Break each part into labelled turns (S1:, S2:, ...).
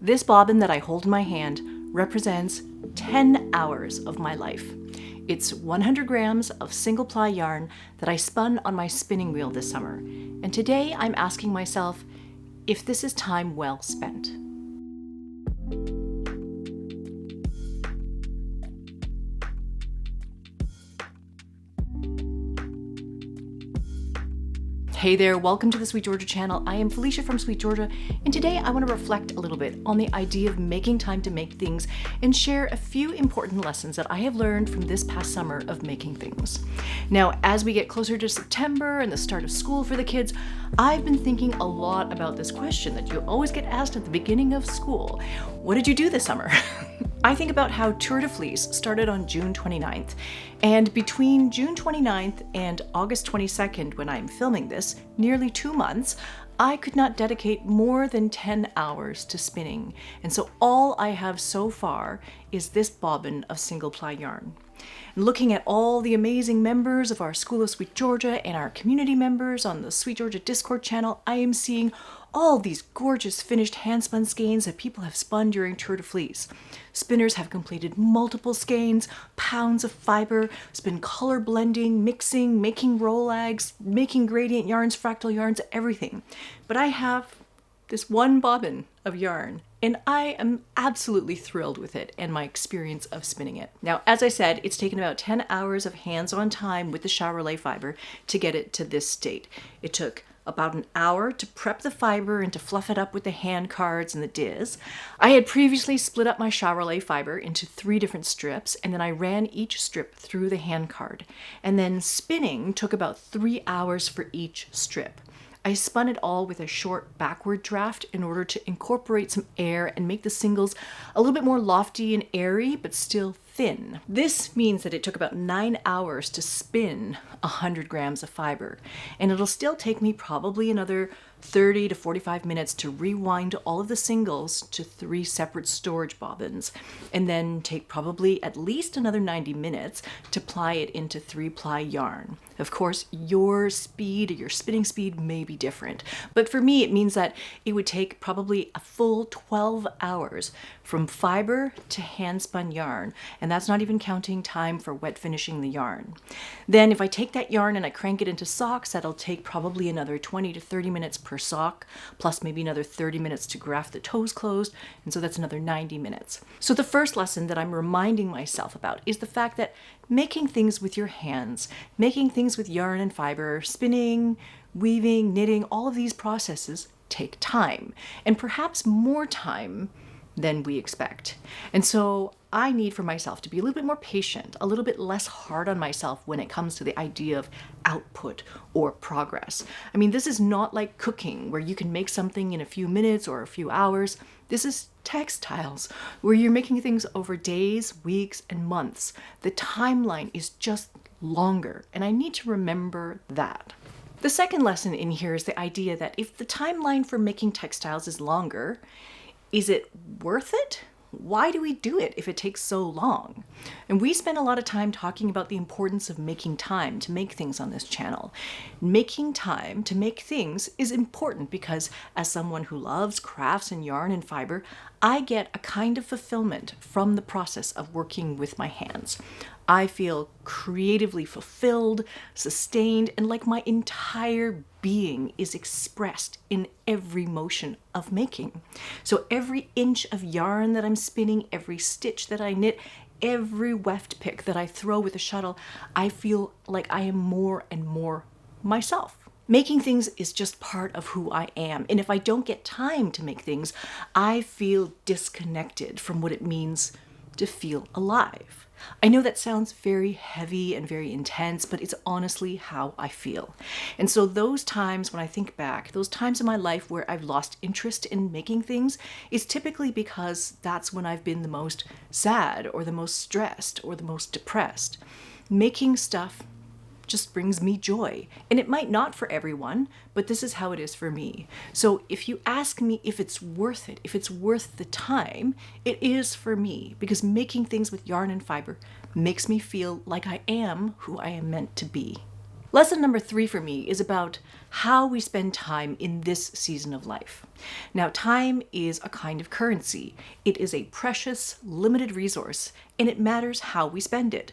S1: This bobbin that I hold in my hand represents 10 hours of my life. It's 100 grams of single ply yarn that I spun on my spinning wheel this summer. And today I'm asking myself if this is time well spent. Hey there, welcome to the SweetGeorgia channel. I am Felicia from SweetGeorgia, and today I want to reflect a little bit on the idea of making time to make things and share a few important lessons that I have learned from this past summer of making things. Now, as we get closer to September and the start of school for the kids, I've been thinking a lot about this question that you always get asked at the beginning of school. What did you do this summer? I think about how Tour de Fleece started on June 29th, and between June 29th and August 22nd, when I'm filming this, nearly 2 months, I could not dedicate more than 10 hours to spinning. And so all I have so far is this bobbin of single ply yarn. And looking at all the amazing members of our School of SweetGeorgia and our community members on the SweetGeorgia Discord channel, I am seeing all these gorgeous finished hand-spun skeins that people have spun during Tour de Fleece. Spinners have completed multiple skeins, pounds of fiber, spin color blending, mixing, making roll-ags, making gradient yarns, fractal yarns, everything. But I have this one bobbin of yarn, and I am absolutely thrilled with it and my experience of spinning it. Now, as I said, it's taken about 10 hours of hands-on time with the Charollais fiber to get it to this state. It took about an hour to prep the fiber and to fluff it up with the hand cards and the diz. I had previously split up my Charollais fiber into 3 different strips, and then I ran each strip through the hand card. And then spinning took about 3 hours for each strip. I spun it all with a short backward draft in order to incorporate some air and make the singles a little bit more lofty and airy, but still thin. This means that it took about 9 hours to spin 100 grams of fiber, and it'll still take me probably another 30 to 45 minutes to rewind all of the singles to 3 separate storage bobbins, and then take probably at least another 90 minutes to ply it into 3-ply yarn. Of course, your speed or your spinning speed may be different, but for me it means that it would take probably a full 12 hours from fiber to hand-spun yarn, and that's not even counting time for wet finishing the yarn. Then if I take that yarn and I crank it into socks, that'll take probably another 20 to 30 minutes per sock, plus maybe another 30 minutes to graft the toes closed, and so that's another 90 minutes. So the first lesson that I'm reminding myself about is the fact that making things with your hands, making things with yarn and fiber, spinning, weaving, knitting, all of these processes take time, and perhaps more time than we expect. And so I need for myself to be a little bit more patient, a little bit less hard on myself when it comes to the idea of output or progress. I mean, this is not like cooking where you can make something in a few minutes or a few hours. This is textiles where you're making things over days, weeks, and months. The timeline is just longer, and I need to remember that. The second lesson in here is the idea that if the timeline for making textiles is longer, is it worth it? Why do we do it if it takes so long? And we spend a lot of time talking about the importance of making time to make things on this channel. Making time to make things is important because as someone who loves crafts and yarn and fiber, I get a kind of fulfillment from the process of working with my hands. I feel creatively fulfilled, sustained, and like my entire being is expressed in every motion of making. So every inch of yarn that I'm spinning, every stitch that I knit, every weft pick that I throw with a shuttle, I feel like I am more and more myself. Making things is just part of who I am, and if I don't get time to make things, I feel disconnected from what it means to feel alive. I know that sounds very heavy and very intense, but it's honestly how I feel. And so those times when I think back, those times in my life where I've lost interest in making things, is typically because that's when I've been the most sad or the most stressed or the most depressed. Making stuff just brings me joy. And it might not for everyone, but this is how it is for me. So if you ask me if it's worth it, if it's worth the time, it is for me, because making things with yarn and fiber makes me feel like I am who I am meant to be. Lesson number 3 for me is about how we spend time in this season of life. Now, time is a kind of currency. It is a precious, limited resource, and it matters how we spend it.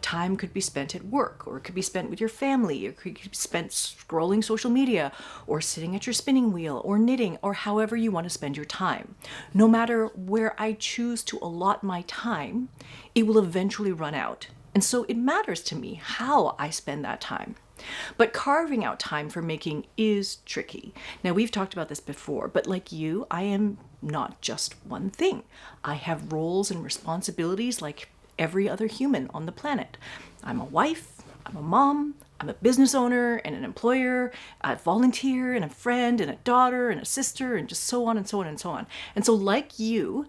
S1: Time could be spent at work, or it could be spent with your family, or it could be spent scrolling social media, or sitting at your spinning wheel, or knitting, or however you want to spend your time. No matter where I choose to allot my time, it will eventually run out. And so it matters to me how I spend that time. But carving out time for making is tricky. Now, we've talked about this before, but like you, I am not just one thing. I have roles and responsibilities like every other human on the planet. I'm a wife, I'm a mom, I'm a business owner and an employer, a volunteer and a friend and a daughter and a sister, and just so on and so on and so on. And so like you,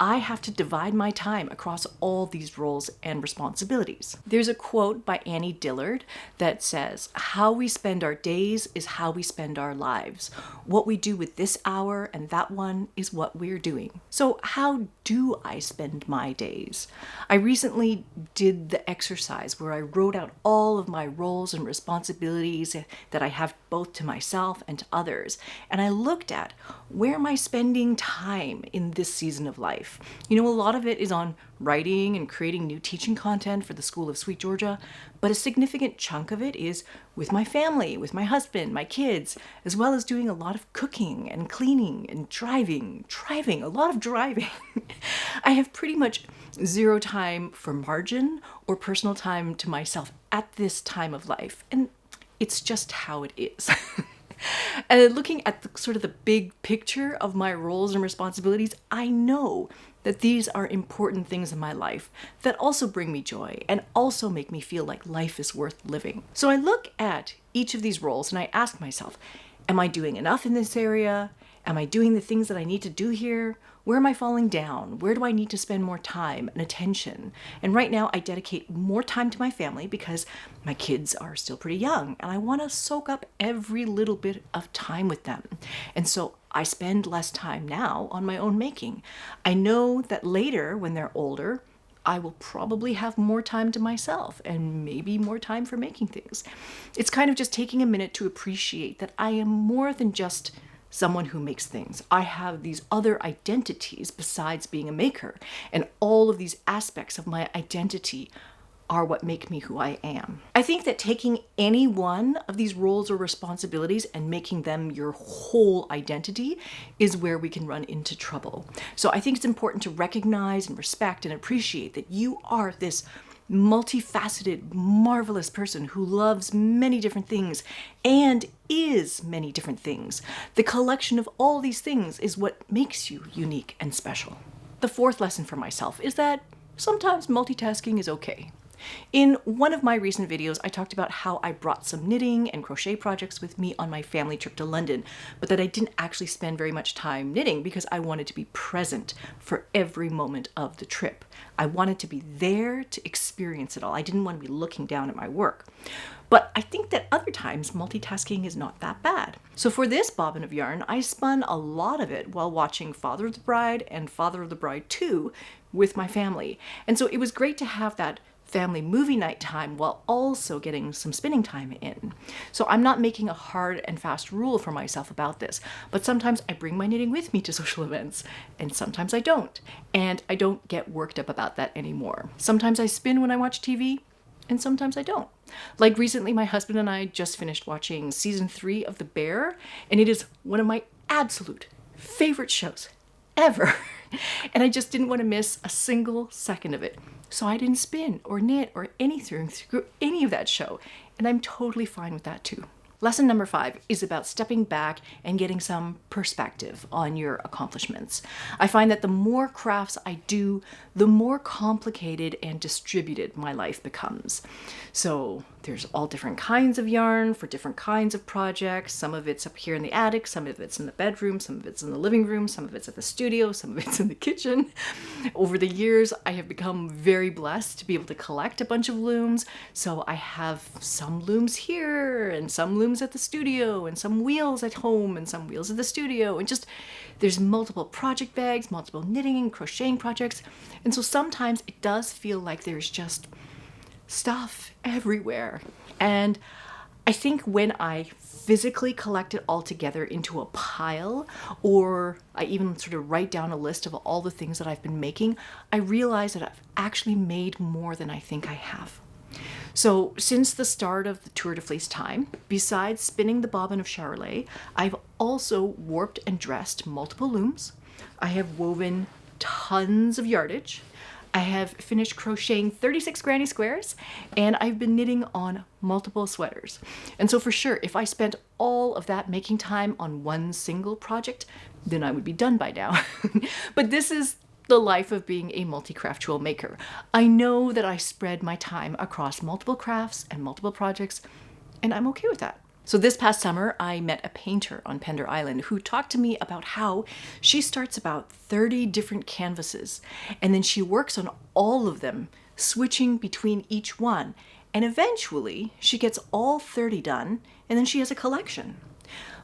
S1: I have to divide my time across all these roles and responsibilities. There's a quote by Annie Dillard that says, "How we spend our days is how we spend our lives. What we do with this hour and that one is what we're doing." So how do I spend my days? I recently did the exercise where I wrote out all of my roles and responsibilities that I have both to myself and to others. And I looked at, where am I spending time in this season of life? A lot of it is on writing and creating new teaching content for the School of SweetGeorgia, but a significant chunk of it is with my family, with my husband, my kids, as well as doing a lot of cooking and cleaning and driving, a lot of driving. I have pretty much zero time for margin or personal time to myself at this time of life, and it's just how it is. And looking at the big picture of my roles and responsibilities, I know that these are important things in my life that also bring me joy and also make me feel like life is worth living. So I look at each of these roles and I ask myself, am I doing enough in this area? Am I doing the things that I need to do here? Where am I falling down? Where do I need to spend more time and attention? And right now I dedicate more time to my family because my kids are still pretty young and I want to soak up every little bit of time with them. And so I spend less time now on my own making. I know that later when they're older, I will probably have more time to myself and maybe more time for making things. It's kind of just taking a minute to appreciate that I am more than just someone who makes things. I have these other identities besides being a maker, and all of these aspects of my identity are what make me who I am. I think that taking any one of these roles or responsibilities and making them your whole identity is where we can run into trouble. So I think it's important to recognize and respect and appreciate that you are this multifaceted, marvelous person who loves many different things and is many different things. The collection of all these things is what makes you unique and special. The 4th lesson for myself is that sometimes multitasking is okay. In one of my recent videos, I talked about how I brought some knitting and crochet projects with me on my family trip to London, but that I didn't actually spend very much time knitting because I wanted to be present for every moment of the trip. I wanted to be there to experience it all. I didn't want to be looking down at my work. But I think that other times multitasking is not that bad. So for this bobbin of yarn, I spun a lot of it while watching Father of the Bride and Father of the Bride 2 with my family. And so it was great to have that family movie night time while also getting some spinning time in. So I'm not making a hard and fast rule for myself about this, but sometimes I bring my knitting with me to social events and sometimes I don't. And I don't get worked up about that anymore. Sometimes I spin when I watch TV and sometimes I don't. Like recently, my husband and I just finished watching season 3 of The Bear, and it is one of my absolute favorite shows ever. And I just didn't want to miss a single second of it. So I didn't spin or knit or anything through any of that show. And I'm totally fine with that too. Lesson number 5 is about stepping back and getting some perspective on your accomplishments. I find that the more crafts I do, the more complicated and distributed my life becomes. So there's all different kinds of yarn for different kinds of projects. Some of it's up here in the attic, some of it's in the bedroom, some of it's in the living room, some of it's at the studio, some of it's in the kitchen. Over the years, I have become very blessed to be able to collect a bunch of looms. So I have some looms here and some looms at the studio and some wheels at home and some wheels at the studio, and just there's multiple project bags, multiple knitting and crocheting projects. And so sometimes it does feel like there's just stuff everywhere. And I think when I physically collect it all together into a pile, or I even sort of write down a list of all the things that I've been making, I realize that I've actually made more than I think I have. So since the start of the Tour de Fleece time, besides spinning the bobbin of Charollais, I've also warped and dressed multiple looms. I have woven tons of yardage. I have finished crocheting 36 granny squares, and I've been knitting on multiple sweaters. And so for sure, if I spent all of that making time on one single project, then I would be done by now. But this is the life of being a multi-craftual maker. I know that I spread my time across multiple crafts and multiple projects, and I'm okay with that. So this past summer, I met a painter on Pender Island who talked to me about how she starts about 30 different canvases, and then she works on all of them, switching between each one. And eventually she gets all 30 done, and then she has a collection.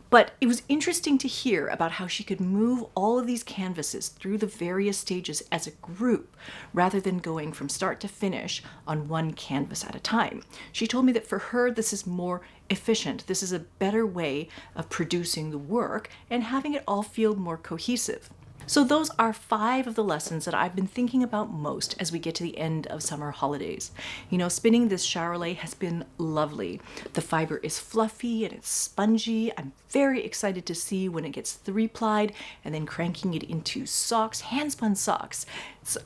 S1: But it was interesting to hear about how she could move all of these canvases through the various stages as a group, rather than going from start to finish on one canvas at a time. She told me that for her, this is more efficient. This is a better way of producing the work and having it all feel more cohesive. So those are 5 of the lessons that I've been thinking about most as we get to the end of summer holidays. You know, spinning this Charollais has been lovely. The fiber is fluffy and it's spongy. I'm very excited to see when it gets 3-plied and then cranking it into socks, hand-spun socks.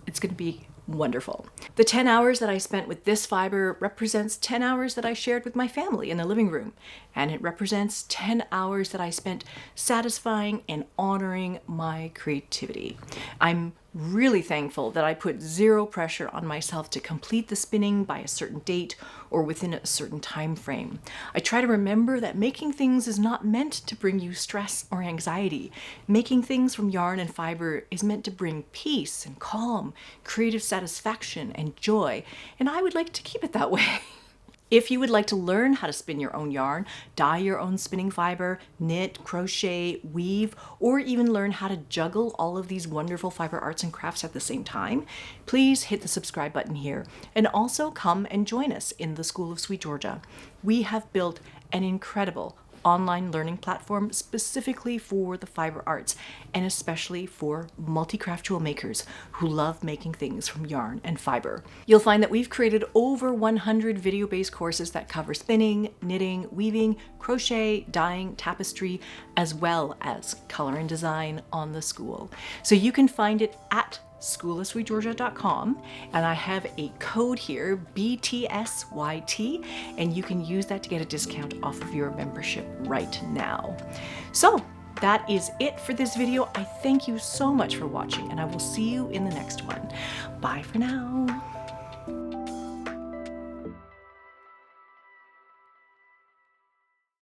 S1: It's going to be wonderful. The 10 hours that I spent with this fiber represents 10 hours that I shared with my family in the living room. And it represents 10 hours that I spent satisfying and honoring my creativity. I'm really thankful that I put 0 pressure on myself to complete the spinning by a certain date or within a certain time frame. I try to remember that making things is not meant to bring you stress or anxiety. Making things from yarn and fiber is meant to bring peace and calm, creative satisfaction and joy, and I would like to keep it that way. If you would like to learn how to spin your own yarn, dye your own spinning fiber, knit, crochet, weave, or even learn how to juggle all of these wonderful fiber arts and crafts at the same time, please hit the subscribe button here. And also come and join us in the School of SweetGeorgia. We have built an incredible online learning platform specifically for the fiber arts and especially for multi-craftual makers who love making things from yarn and fiber. You'll find that we've created over 100 video-based courses that cover spinning, knitting, weaving, crochet, dyeing, tapestry, as well as color and design on the school. So you can find it at schoolofsweetgeorgia.com, and I have a code here, BTSYT, and you can use that to get a discount off of your membership right now. So that is it for this video. I thank you so much for watching, and I will see you in the next one. Bye for now.